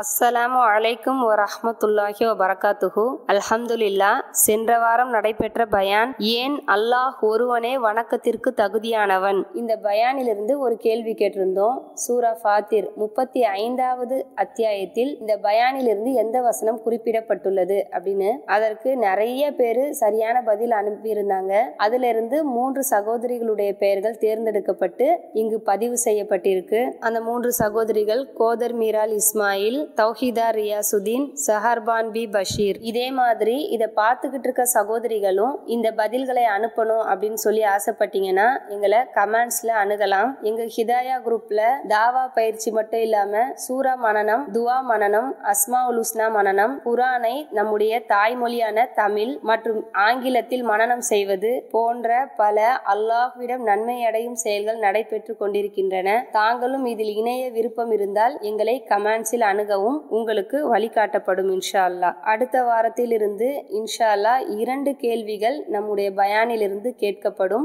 அஸ்ஸலாமு அலைக்கும் வரஹ்மத்துல்லாஹி வபரகாத்துஹு. அல்ஹம்துலில்லா. சென்ற வாரம் நடைபெற்ற பயான் ஏன் அல்லாஹ் ஒருவனே வணக்கத்திற்கு தகுதியானவன். இந்த பயானிலிருந்து ஒரு கேள்வி கேட்டிருந்தோம். சூரா ஃபாத்திர் 35வது அத்தியாயத்தில் இந்த பயானிலிருந்து எந்த வசனம் குறிப்பிடப்பட்டுள்ளது அப்படின்னு அதற்கு நிறைய பேர் சரியான பதில் அனுப்பியிருந்தாங்க. அதிலிருந்து 3 சகோதரிகளுடைய பெயர்கள் தேர்ந்தெடுக்கப்பட்டு இங்கு பதிவு செய்யப்பட்டிருக்கு. அந்த 3 சகோதரிகள் கோதர் மீரால் இஸ்மாயில், தௌஹீதா ரியாசுதீன், சஹர்பான் பி பஷீர். இதே மாதிரி இதை பார்த்துக்கிட்டு இருக்க சகோதரிகளும் இந்த பதில்களை அனுப்பணும் அப்படின்னு சொல்லி ஆசைப்பட்டீங்கன்னா எங்களை கமெண்ட்ஸ்ல அணுகலாம். எங்க ஹிதாயா குரூப்ல தாவா பயிற்சி மட்டும் இல்லாம சூரா மனனம், துவா மனனம், அஸ்மாஉல் ஹுஸ்னா மனனம், குரானை நம்முடைய தாய்மொழியான தமிழ் மற்றும் ஆங்கிலத்தில் மனனம் செய்வது போன்ற பல அல்லாஹ்விடம் நன்மை அடையும் செயல்கள் நடைபெற்று கொண்டிருக்கின்றன. தாங்களும் இதில் இணைய விருப்பம் இருந்தால் எங்களை கமெண்ட்ஸில் அணுகவும் உங்களுக்கு வழிகாட்டப்படும் இன்ஷா அல்லாஹ். அடுத்த வாரத்தில் இருந்து இன்ஷா அல்லாஹ் 2 கேள்விகள் நம்முடைய பயானிலிருந்து கேட்கப்படும்.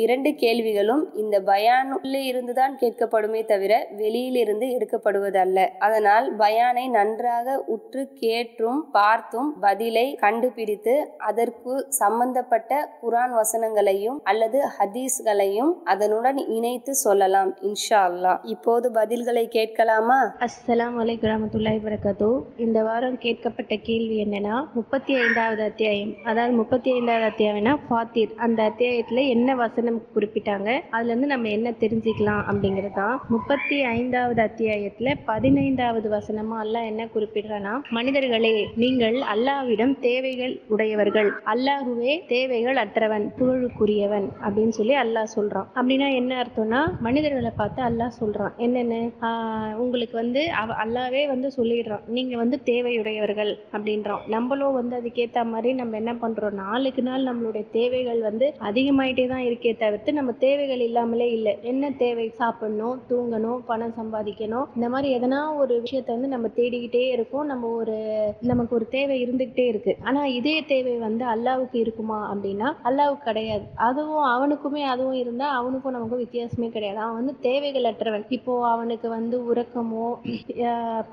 2 கேள்விகளும் இந்த பயானுள்ளே இருந்துதான் கேட்கப்படுமே தவிர வெளியிலிருந்து எடுக்கப்படுவதல்ல. அதனால் பயானை நன்றாக உற்று கேட்டும் பார்த்தும் பதிலை கண்டுபிடித்து அதற்கு சம்பந்தப்பட்ட குரான் வசனங்களையும் அல்லது ஹதீஸ்களையும் அதனுடன் இணைத்து சொல்லலாம் இன்ஷா அல்லாஹ். இப்போது பதில்களை கேட்கலாமா? அஸ்ஸலாமு அலைக்கும் வரஹ்மத்துல்லாஹி வபரகாத்துஹு. இந்த வாரம் கேட்கப்பட்ட கேள்வி என்னன்னா 35வது அத்தியாயம், அதாவது 35வது அத்தியாயம்னா ஃபாத்திர், அந்த அத்தியாயத்துல என்ன வசனம் குறிப்பிட்டாங்க, அதுல இருந்து நம்ம என்ன தெரிஞ்சுக்கலாம் அப்படிங்கிறது தான். 35வது அத்தியாயத்துல 15வது வசனமா அல்லாஹ் என்ன குறிப்பிடுறான்னா, மனிதர்களே நீங்கள் அல்லாஹ்விடம் தேவைகள் உடையவர்கள், அல்லாஹுவே தேவைகள் அற்றவன், புகழுக்குரியவன் அப்படின்னு சொல்லி அல்லாஹ் சொல்றான். அப்படின்னா என்ன அர்த்தம்னா, மனிதர்களை பார்த்து அல்லாஹ் சொல்றான் என்னென்ன, உங்களுக்கு அல்லாவே சொல்லிடுறான் நீங்க தேவையுடையவர்கள் அப்படின்றோம். நம்மளும் அதுக்கேற்ற மாதிரி நம்ம என்ன பண்றோம், நாளுக்கு நாள் நம்மளுடைய தேவைகள் அதிகமாயிட்டே தான் இருக்கே தவிர்த்து நம்ம தேவைகள் இல்லாமலே இல்லை. என்ன தேவை? சாப்பிடணும், தூங்கணும், பணம் சம்பாதிக்கணும், இந்த மாதிரி எதனா ஒரு விஷயத்த நம்ம தேடிக்கிட்டே இருக்கோம். நமக்கு ஒரு தேவை இருந்துகிட்டே இருக்கு. ஆனா இதே தேவை அல்லாவுக்கு இருக்குமா அப்படின்னா அல்லாவுக்கு கிடையாது. அவனுக்குமே அதுவும் இருந்தா அவனுக்கும் நமக்கும் வித்தியாசமே கிடையாது. அவன் தேவைகள் அற்றவன். இப்போ அவனுக்கு உறக்கமோ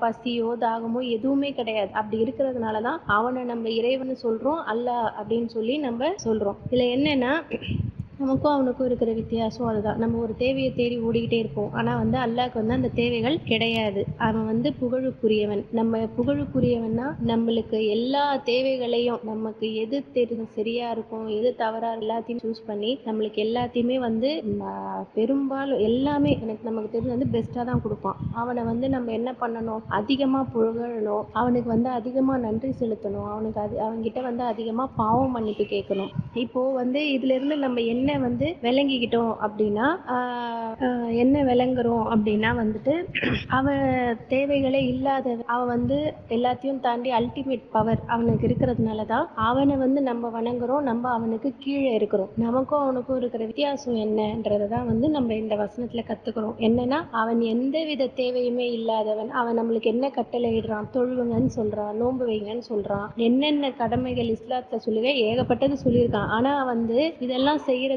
பசியோ தாகமோ எதுவுமே கிடையாது. அப்படி இருக்கிறதுனாலதான் அவனை நம்ம இறைவன் சொல்றோம், அல்லாஹ் அப்படின்னு சொல்லி நம்ம சொல்றோம். இதுல என்னன்னா, நமக்கும் அவனுக்கும் இருக்கிற வித்தியாசம் அதுதான். நம்ம ஒரு தேவையை தேடி ஓடிக்கிட்டே இருப்போம். ஆனா அல்லாஹ்க்கு அந்த தேவைகள் கிடையாது. அவன் புகழுக்குரியவன். நம்ம புகழுக்குரியவன்னா நம்மளுக்கு எல்லா தேவைகளையும், நமக்கு எது சரியா இருக்கும், எது தவறா எல்லாத்தையும் சூஸ் பண்ணி நம்மளுக்கு எல்லாத்தையுமே பெரும்பாலும் எல்லாமே நமக்கு தெரிஞ்சு பெஸ்டா தான் கொடுப்பான். அவனை நம்ம என்ன பண்ணணும், அதிகமா புகழணும், அவனுக்கு அதிகமா நன்றி செலுத்தணும், அவன்கிட்ட அதிகமா பாவம் மன்னிப்பு கேட்கணும். இப்போ இதுல இருந்து நம்ம என்ன விளங்கிக்கிட்டோம் அப்படின்னா, என்ன விளங்குறோம் அப்படின்னா அவன் தேவைகளே இல்லாத, அவன் எல்லாத்தையும் தாண்டி அல்டிமேட் பவர் அவனுக்கு இருக்கிறதுனாலதான் அவனை நம்ம வணங்குறோம், நம்ம அவனுக்கு கீழே இருக்கிறோம். நமக்கும் அவனுக்கும் இருக்கிற வித்தியாசம் என்னன்றதான் நம்ம இந்த வசனத்துல கத்துக்கிறோம். என்னன்னா, அவன் எந்த வித தேவையுமே இல்லாதவன். அவன் நம்மளுக்கு என்ன கட்டளை இடுறான், தொழுவுங்கன்னு சொல்றான், நோன்பு வைங்கன்னு சொல்றான், என்னென்ன கடமைகள் இஸ்லாத்துல சொல்லுங்க ஏகப்பட்டது சொல்லியிருக்கான். ஆனா இதெல்லாம் செய்யறதுனால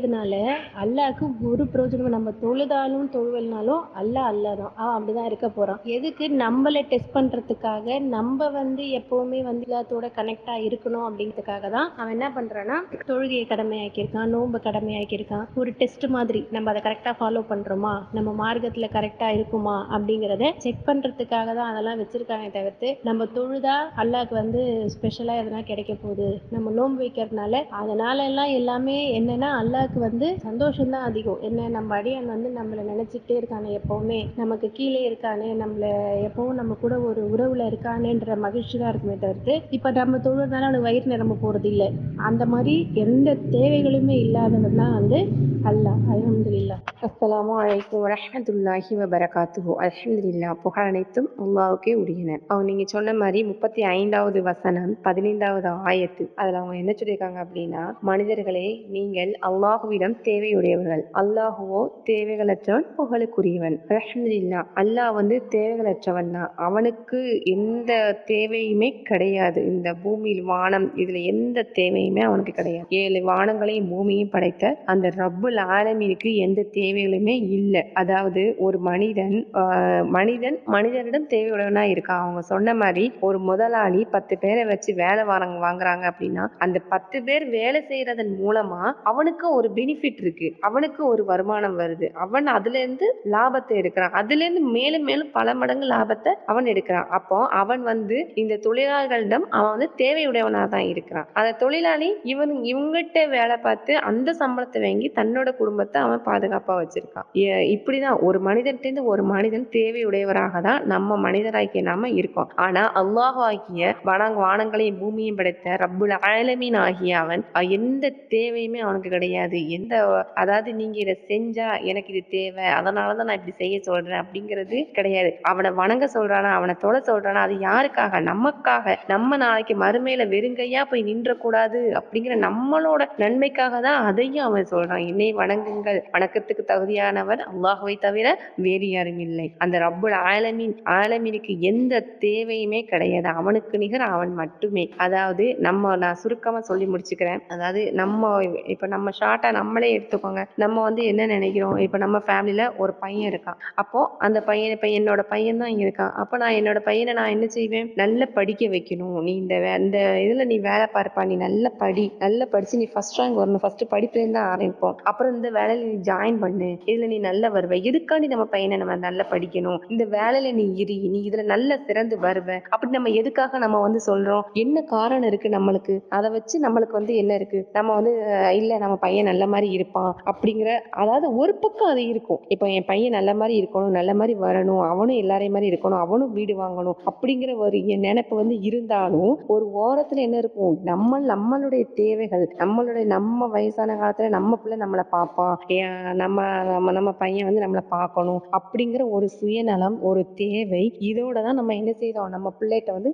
அல்லாஹ்க்கு ஒரு பிரயோஜனம். நம்ம தொழுதாலும் தொழுவல்னாலும் அல்லாஹ் தான், அவன் அப்படிதான் இருக்க போறான். எதுக்கு? நம்மளை டெஸ்ட் பண்றதுக்காக, நம்ம எப்பவுமே இல்லாதோட கனெக்டா இருக்கணும் அப்படிங்கிறதுக்காக தான் அவன் என்ன பண்றான்னா தொழுகையை கடமையாக்கியிருக்கான், நோன்பு கடமையாக்கியிருக்கான். ஒரு டெஸ்ட் மாதிரி நம்ம அதை கரெக்டா ஃபாலோ பண்றோமா, நம்ம மார்க்கத்துல கரெக்டா இருக்குமா அப்படிங்கறத செக் பண்றதுக்காக தான் அதெல்லாம் வச்சிருக்காங்க தவிர்த்து நம்ம தொழுதா அல்லாஹ்க்கு ஸ்பெஷலா எதனா கிடைக்க போகுது, நம்ம நோன்பு வைக்கிறதுனால அதனால எல்லாம் எல்லாமே என்னன்னா அல்லாஹ்க்கு சந்தோஷம் தான் அதிகம். என்ன, நம்ம அடியான் நம்மளை நினைச்சுட்டே இருக்கானே, எப்பவுமே நமக்கு கீழே இருக்கானே, நம்மள எப்பவும் நம்ம கூட ஒரு உறவுல இருக்கானேன்ற மகிழ்ச்சி தான் இருக்குமே தவிர்த்து இப்ப நம்ம தொழுறதுனால அவனுக்கு வயிறு நிரம்ப போறது இல்லை. அந்த மாதிரி எந்த தேவைகளுமே இல்லாதவன் தான் அல்லாஹ். அல்ஹம்துலில்லாஹ். அஸ்ஸலாமு அலைக்கும் வரஹ்மத்துல்லாஹி வபரகாத்துஹு. அல்ஹம்துலில்லாஹ். புகழ் அனைத்தும் அல்லாஹ்வுக்கே உரியன. அவங்க நீங்க சொன்ன மாதிரி 35வது வசனம் 15வது ஆயத்து, அதுல அவங்க என்ன சொல்லியிருக்காங்க அப்படின்னா, மனிதர்களே நீங்கள் அல்லாஹ் அல்லாஹுவிடம் தேவையுடையவர்கள். அல்லாஹுவோ தேவைகளற்றவன், புகழுக்குரியவன். அல்ஹம்துலில்லாஹ். அல்லாஹ் வந்து தேவைகளற்றவன் தான். அவனுக்கு எந்த தேவையுமே கிடையாது. இந்த பூமியில் வானம் இதுல எந்த தேவையுமே அவனுக்கு கிடையாது. 7 வானங்களையும் பூமியையும் படைத்த அந்த ரப்புல் ஆலமீனுக்கு எந்த தேவைகளுமே இல்லை. அதாவது ஒரு மனிதனிடம் தேவையுடையவனா இருக்கான். அவங்க சொன்ன மாதிரி ஒரு முதலாளி 10 பேரை வச்சு வேலை வாங்குறாங்க அப்படின்னா அந்த 10 பேர் வேலை செய்யறதன் மூலமா அவனுக்கு ஒரு பெனிஃபிட் இருக்கு, அவனுக்கு ஒரு வருமானம் வருது, அவன் அதுல இருந்து லாபத்தை எடுக்கிறான், அதுல இருந்து மேலும் மேலும் பல மடங்கு லாபத்தை அவன் எடுக்கிறான். அப்போ அவன் வந்து இந்த தொழிலாளர்களிடம் அவன் வந்து தேவையுடையவனா தான் இருக்கிறான். அந்த தொழிலாளி இவங்கிட்ட வேலை பார்த்து அந்த சம்பளத்தை வாங்கி தன்னோட குடும்பத்தை அவன் பாதுகாப்பா வச்சிருக்கான். இப்படிதான் ஒரு மனிதன்கிட்ட ஒரு மனிதன் தேவையுடையவராக தான் நம்ம மனிதராகிய நாம இருக்கோம். ஆனா அல்லாஹ் ஆகிய வானங்களையும் பூமியையும் படைத்த ரப்புல் ஆலமீன் ஆகிய அவன் எந்த தேவையுமே அவனுக்கு கிடையாது. அதாவது நீங்க இதை செஞ்சா எனக்கு இது தேவை, அதனாலதான் நான் இப்படி செய்ய சொல்றேன் அப்படிங்கிறது கிடையாது. அவனை வணங்க சொல்றானா, அவனை தொலை சொல்றானா, அது யாருக்காக? நமக்காக. நம்ம நாளைக்கு மறுமையில வெறுங்கையா போய் நின்ற கூடாது அப்படிங்கிற நம்மளோட நன்மைக்காக தான் அதையும் அவன் சொல்றான். என்னை வணங்குங்கள், வணக்கத்துக்கு தகுதியானவர் அல்லாஹ்வை தவிர வேறு யாரும் இல்லை. அந்த ரப்புல் ஆலமீனுக்கு எந்த தேவையுமே கிடையாது. அவனுக்கு நிகர் அவன் மட்டுமே. அதாவது நான் சுருக்கமா சொல்லி முடிச்சுக்கிறேன். அதாவது நம்ம ஷார்ட்டா நம்மளே எடுத்துக்கோங்க. நம்ம வந்து என்ன நினைக்கிறோம், இப்ப நம்ம ஃபேமிலியில ஒரு பையன் இருக்கான். அப்போ அந்த என்னோட பையன் தான் இருக்கான். அப்ப நான் என்னோட பையனை நான் என்ன செய்வேன், நல்லா படிக்க வைக்கணும். நீ இந்த இதுல நீ வேலை பார்ப்பா, நீ நல்லா படிச்சு நீ ஃபர்ஸ்ட் ரேங்க் வரணும். ஃபர்ஸ்ட் படிப்புல இருந்து ஆரம்பிப்போம், அப்புறம் இந்த வேலையில நீ ஜாயின் பண்ணு, இதுல நீ நல்லா வருவ. எதுக்காண்டி நம்ம பையனை நம்ம நல்லா படிக்கணும், இந்த வேலையில நீ இதுல நல்ல சிறந்து வருவ அப்படி நம்ம எதுக்காக நம்ம வந்து சொல்றோம், என்ன காரணம் இருக்கு நம்மளுக்கு, அதை வச்சு நம்மளுக்கு வந்து என்ன இருக்கு, நம்ம வந்து இல்ல நம்ம பையன் நல்ல மாதிரி இருப்பான் அப்படிங்கிற, அதாவது ஒரு பக்கம் அது இருக்கும். இப்போ என் பையன் நல்ல மாதிரி இருக்கணும், நல்ல மாதிரி வரணும், அவனும் எல்லாரையும் மாதிரி இருக்கணும், அவனும் வீடு வாங்கணும் அப்படிங்கிற ஒரு நினைப்பு வந்து இருந்தாலும் ஒரு ஓரத்துல என்ன இருக்கும், நம்மளுடைய தேவைகள், நம்ம வயசான காலத்துல நம்ம பிள்ளை நம்மளை பார்ப்பான், நம்ம பையன் வந்து நம்மளை பார்க்கணும் அப்படிங்கிற ஒரு சுயநலம், ஒரு தேவை, இதோட தான் நம்ம என்ன செய்தோம், நம்ம பிள்ளைகிட்ட வந்து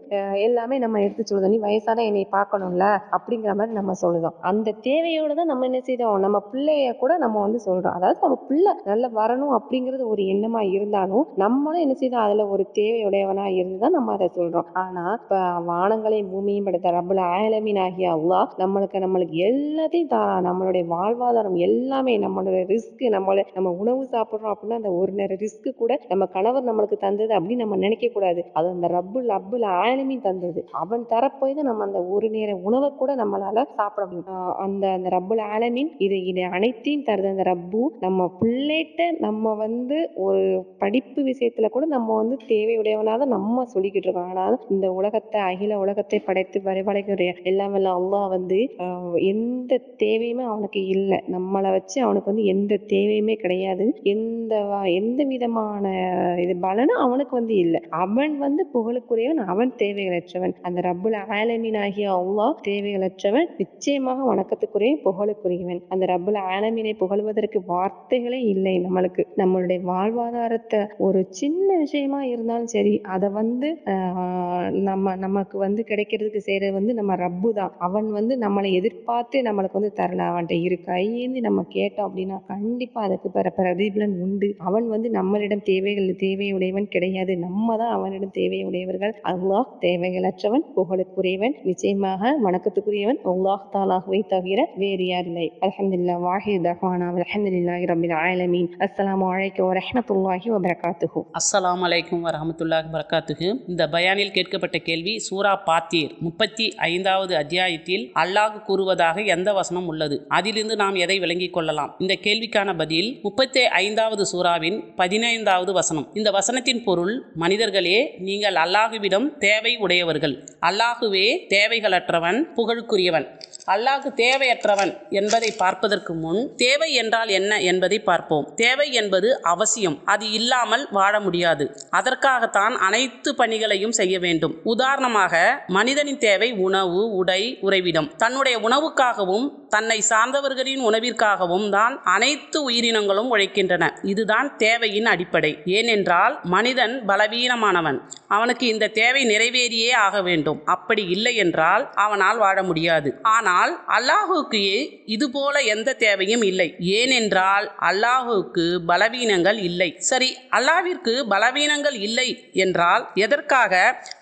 எல்லாமே நம்ம எடுத்து சொல்லுதோம். நீ வயசான என்னை பார்க்கணும்ல அப்படிங்கிற மாதிரி நம்ம சொல்லுதோம். அந்த தேவையோட தான் நம்ம என்ன செய்தோம், நம்ம பிள்ளைய கூட நம்ம வந்து சொல்றோம். அதாவது நம்ம பிள்ளை நல்லா வரணும் அப்படிங்கிறது ஒரு எண்ணமா இருந்தாலும் நம்மளும் என்ன செய்தோம், அதுல ஒரு தேவையுடையவனா இருந்துதான் நம்ம அதை சொல்றோம். ஆனா இப்ப வானங்களையும் பூமியும் படைத்த ரப்புல் ஆலமீன் ஆகிய அல்லாஹ் நம்மளுக்கு எல்லாத்தையும் தாரான். நம்மளுடைய வாழ்வாதாரம் எல்லாமே, நம்மளோட ரிஸ்க், நம்ம உணவு சாப்பிடுறோம் அப்படின்னா அந்த ஒரு நேரம் ரிஸ்க் கூட நம்ம கணவர் நம்மளுக்கு தந்தது அப்படின்னு நம்ம நினைக்க கூடாது. அது அந்த ரப்புல் ஆலமீன் தந்தது. அவன் தரப்போய் தான் நம்ம அந்த ஒரு நேர உணவை கூட நம்மளால சாப்பிட முடியும். அந்த ரப்புல் ஆலமீன் இதை அனைத்தையும் தருது. அந்த ரப்பு நம்ம பிள்ளைகிட்ட நம்ம வந்து ஒரு படிப்பு விஷயத்துல கூட நம்ம வந்து தேவையுடையவனாக நம்ம சொல்லிக்கிட்டு இருக்கோம். ஆனால் இந்த அகில உலகத்தை படைத்து வரைவழைக்கிற எல்லாம் அல்லாஹ் வந்து எந்த தேவையுமே அவனுக்கு இல்லை. நம்மளை வச்சு அவனுக்கு வந்து எந்த தேவையுமே கிடையாது. எந்த விதமான இது பலனும் அவனுக்கு வந்து இல்லை. அவன் வந்து புகழுக்குரியவன், அவன் தேவைகளற்றவன். அந்த ரப்புல் ஆலமீன் ஆகிய அல்லாஹ் தேவைகளற்றவன், நிச்சயமாக வணக்கத்துக்குரிய புகழுக்குரியவன். அந்த ரப்புல் ஆலமீனை புகழ்வதற்கு வார்த்தைகளே இல்லை. நம்மளுடைய வாழ்வாதாரத்தை ஒரு சின்ன விஷயமா இருந்தாலும் சரி, அதை வந்து நமக்கு வந்து கிடைக்கிறதுக்கு செய்யறது வந்து நம்ம ரப்பு தான். அவன் வந்து நம்மளை எதிர்பார்த்து நம்மளுக்கு வந்து தரல. அவன்கிட்ட இரு கையேந்தி நம்ம கேட்டோம் அப்படின்னா கண்டிப்பா அதுக்கு பிரதிபலன் உண்டு. அவன் வந்து நம்மளிடம் தேவையுடையவன் கிடையாது, நம்ம தான் அவனிடம் தேவையுடையவர்கள். அல்லாஹ் தேவைகளற்றவன், புகழுக்குரியவன், நிச்சயமாக வணக்கத்துக்குரியவன் அல்லாஹ் தாலாஹ்வை தவிர வேறு யார் இல்லை. அல்ஹம்துலில்லாஹ் வாஹித் தஹ்வானா அல்ஹம்துலில்லாஹி ரப்பில் ஆலமீன். அஸ்ஸலாமு அலைக்கும் வரஹ்மத்துல்லாஹி வபரகாத்துஹு. அஸ்ஸலாமு அலைக்கும் வரஹ்மத்துல்லாஹி வபரகாத்துஹு. இந்த பயானில் கேட்கப்பட்ட கேள்வி, சூரா பாத்தீர் 35வது அத்தியாயத்தில் அல்லாஹ் கூறுவதாக எந்த வசனம் உள்ளது, அதிலிருந்து நாம் எதை விளங்கிக் கொள்ளலாம்? இந்த கேள்விக்கான பதில் 35வது சூராவின் 15வது வசனம். இந்த வசனத்தின் பொருள், மனிதர்களே நீங்கள் அல்லாஹுவிடம் தேவை உடையவர்கள், அல்லாஹுவே தேவைகளற்றவன், புகழுக்குரியவன். அல்லாஹ் தேவையற்றவன் என்பதை பார்ப்பதற்கு முன் தேவை என்றால் என்ன என்பதை பார்ப்போம். தேவை என்பது அவசியம், அது இல்லாமல் வாழ முடியாது. அதற்காகத்தான் அனைத்து பணிகளையும் செய்ய வேண்டும். உதாரணமாக, மனிதனின் தேவை உணவு, உடை, உறைவிடம். தன்னுடைய உணவுக்காகவும் தன்னை சார்ந்தவர்களின் உணவிற்காகவும் தான் அனைத்து உயிரினங்களும் உழைக்கின்றன. இதுதான் தேவையின் அடிப்படை. ஏனென்றால் மனிதன் பலவீனமானவன். அவனுக்கு இந்த தேவை நிறைவேறியே ஆக வேண்டும். அப்படி இல்லை என்றால் அவனால் வாழ முடியாது. ஆனால் அல்லாஹுக்கு இதுபோல எந்த தேவையும் இல்லை. ஏனென்றால் அல்லாஹுக்கு பலவீனங்கள் இல்லை. சரி, அல்லாஹ்விற்கு பலவீனங்கள் இல்லை என்றால் எதற்காக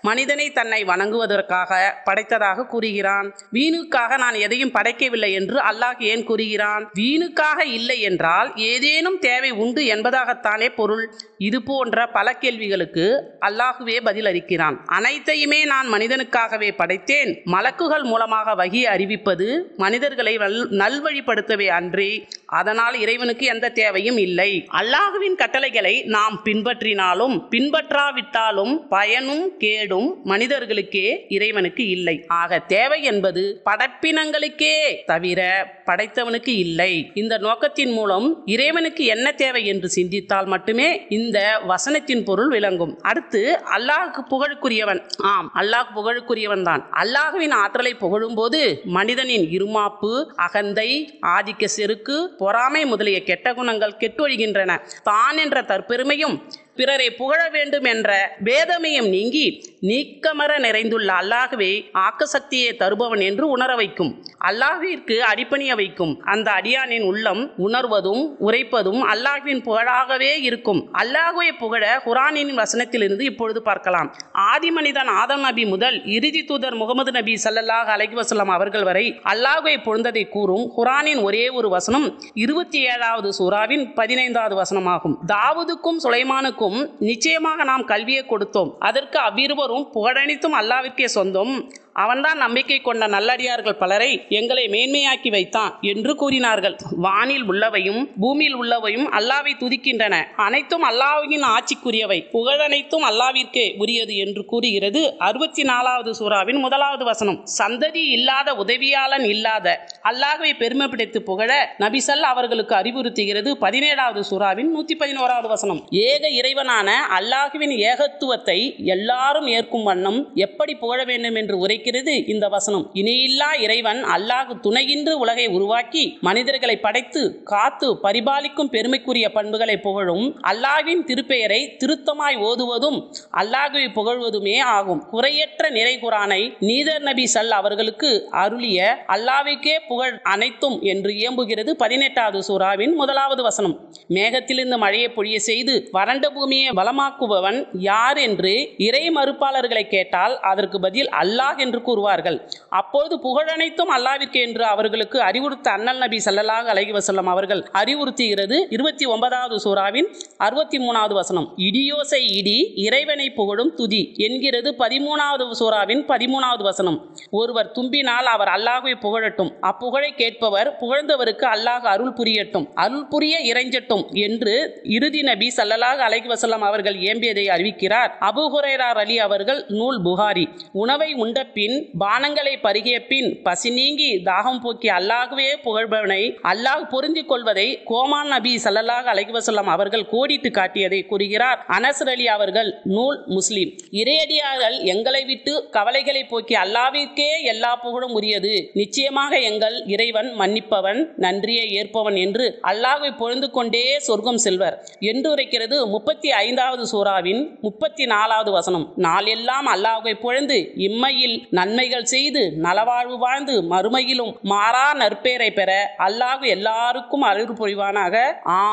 மனிதனை தன்னை வணங்குவதற்காக படைத்ததாக கூறுகிறான்? வீணுக்காக நான் எதையும் படைக்கவில்லை என்று அல்லாஹ் ஏன் கூறுகிறான்? வீணுக்காக இல்லை என்றால் ஏதேனும் தேவை உண்டு என்பதாகத்தானே பொருள். இது போன்ற பல கேள்விகளுக்கு அல்லாஹுவே பதில் அளிக்கிறான். அனைத்தையுமே நான் மனிதனுக்காகவே படைத்தேன். மலக்குகள் மூலமாக வஹி அறிவிப்பது மனிதர்களை நல்வழிப்படுத்தவே அன்றி அதனால் இறைவனுக்கு எந்த தேவையும் இல்லை. அல்லாஹுவின் கட்டளைகளை நாம் பின்பற்றினாலும் பின்பற்றாவிட்டாலும் பயனும் கேடும் மனிதர்களுக்கே இறைவனுக்கு இல்லை. ஆக தேவை என்பது படைப்பினங்களுக்கே தவிர படைத்தவனுக்கு இல்லை. இந்த நோக்கத்தின் மூலம் இறைவனுக்கு என்ன தேவை என்று சிந்தித்தால் மட்டுமே இந்த வசனத்தின் பொருள் விளங்கும். அடுத்து அல்லாஹ்வுக்கு புகழுக்குரியவன். ஆம், அல்லாஹ் புகழுக்குரியவன் தான். அல்லாஹுவின் ஆற்றலை புகழும் போது மனிதனின் இருமாப்பு, அகந்தை, ஆதிக்க செருக்கு, பொறாமை முதலிய கெட்ட குணங்கள் கெட்டொழிகின்றன. தான் என்ற தற்பெருமையும் பிறரை புகழ வேண்டும் என்ற பேதமையும் நீங்கி நீக்கமர நிறைந்துள்ள அல்லாஹ்வே ஆக்க சக்தியை தருபவன் என்று உணர வைக்கும். அல்லாஹ்விற்கு அடிபணிய வைக்கும். அந்த அடியானின் உள்ளம் உணர்வதும் உரைப்பதும் அல்லாஹ்வின் புகழாகவே இருக்கும். அல்லாஹ்வை புகழ குர்ஆனின் வசனத்திலிருந்து இப்பொழுது பார்க்கலாம். ஆதி மனிதன் ஆதம் நபி முதல் இறுதி தூதர் முகமது நபி ஸல்லல்லாஹு அலைஹி வஸல்லம் அவர்கள் வரை அல்லாஹ்வை புகழ்ந்ததை கூறும் குர்ஆனின் ஒரே ஒரு வசனம் 27வது சூராவின் 15வது வசனமாகும். தாவூதுக்கும் சுலைமானுக்கும் நிச்சயமாக நாம் கல்வியை கொடுத்தோம். அதற்கு அவ்விருவரும் புகழனைத்தும் அல்லாஹ்விற்கே சொந்தம். அவன்தான் நம்பிக்கை கொண்ட நல்லடியார்கள் பலரை எங்களை மேன்மையாக்கி வைத்தான் என்று கூறினார்கள். வானில் உள்ளவையும் பூமியில் உள்ளவையும் அல்லாஹ்வை துதிக்கின்றன. அனைத்தும் அல்லாஹ்வின் ஆட்சிக்குரியவை. புகழனைத்தும் அல்லாஹ்விற்கே உரியது என்று கூறுகிறது 64வது சூராவின் 1வது வசனம். சந்ததி இல்லாத, உதவியாளன் இல்லாத அல்லாஹ்வை பெருமைப்படுத்தி புகழ நபிசல் அவர்களுக்கு அறிவுறுத்துகிறது 17வது சூராவின் 111வது வசனம். ஏக இறைவனான அல்லாஹ்வின் ஏகத்துவத்தை எல்லாரும் ஏற்கும் வண்ணம் எப்படி புகழ வேண்டும் என்று உரை இந்த வசனம். இணையில்லா இறைவன் அல்லாஹ் துணையின்றி உலகை உருவாக்கி மனிதர்களை படைத்து காத்து பரிபாலிக்கும் பெருமைக்குரிய பண்புகளை புகழும் அல்லாஹ்வின் திருப்பெயரை திருத்தமாய் ஓதுவதும் அல்லாஹ்வை புகழ்வதுமே ஆகும். குறையற்ற நிறை குர்ஆனை நீதர் நபி ஸல் அவர்களுக்கு அருளிய அல்லாஹ்வுக்கே புகழ் அனைத்தும் என்று இயம்புகிறது 18வது சூராவின் 1வது வசனம். மேகத்திலிருந்து மழையை பொழிய செய்து வறண்ட பூமியை வளமாக்குபவன் யார் என்று இறை மறுப்பாளர்களை கேட்டால் அதற்கு பதில் அல்லாஹ் என்று கூறுவார்கள். அப்போது புகழனைத்தும் அல்லாஹ்விற்கே என்று அவர்களுக்கு அறிவுறுத்த அண்ணல் நபி ஸல்லல்லாஹு அலைஹி வஸல்லம் அவர்கள் அறிவுறுத்துகிறது 29வது சூராவின் 63வது வசனம். இடியோசை இடி இறைவனை புகழும் துதி என்கிறது 13வது சூராவின் 13வது வசனம். ஒருவர் தும்பினால் அவர் அல்லாஹ்வை புகழட்டும். அப்புகழை கேட்பவர் புகழ்ந்தவருக்கு அல்லாஹ் அருள் புரியட்டும், அருள் புரிய இறைஞ்சட்டும் என்று இறுதி நபி ஸல்லல்லாஹு அலைஹி வஸல்லம் அவர்கள் ஏம்பியதை அறிவிக்கிறார் அபூ ஹுரைரா அலி அவர்கள் நூல் புகாரி. உணவை உண்ட பின் பானங்களை பருகிய பின் பசி நீங்கி தாகம் போக்கி அல்லாஹ்வே புகழ்பவனை அல்லாஹ் பொருந்திக் கொள்வதை கோமான் நபி ஸல்லல்லாஹு அலைஹி வஸல்லம் அவர்கள் கோடிட்டு காட்டியதை கூறுகிறார் அனஸ் அலி அவர்கள் நூல் முஸ்லிம். இறையடியார்கள் எங்களை விட்டு கவலைகளை போக்கி அல்லாஹ்விற்கே எல்லா புகழும் உரியது. நிச்சயமாக எங்கள் இறைவன் மன்னிப்பவன், நன்றியை ஏற்பவன் என்று அல்லாஹ்வை பொழுது கொண்டே சொர்க்கம் செல்வர் என்று உரைக்கிறது 35வது சூராவின் 34வது வசனம். நாளெல்லாம் அல்லாஹ்வை புகழ்ந்து இம்மையில் நன்மைகள் செய்து நலவாழ்வு வாழ்ந்து மறுமையிலும் மாறா நற்பேரை பெற அல்லாஹ் எல்லாருக்கும் அருள் புரிவானாக.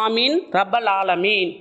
ஆமீன் ரப்பல் ஆலமீன்.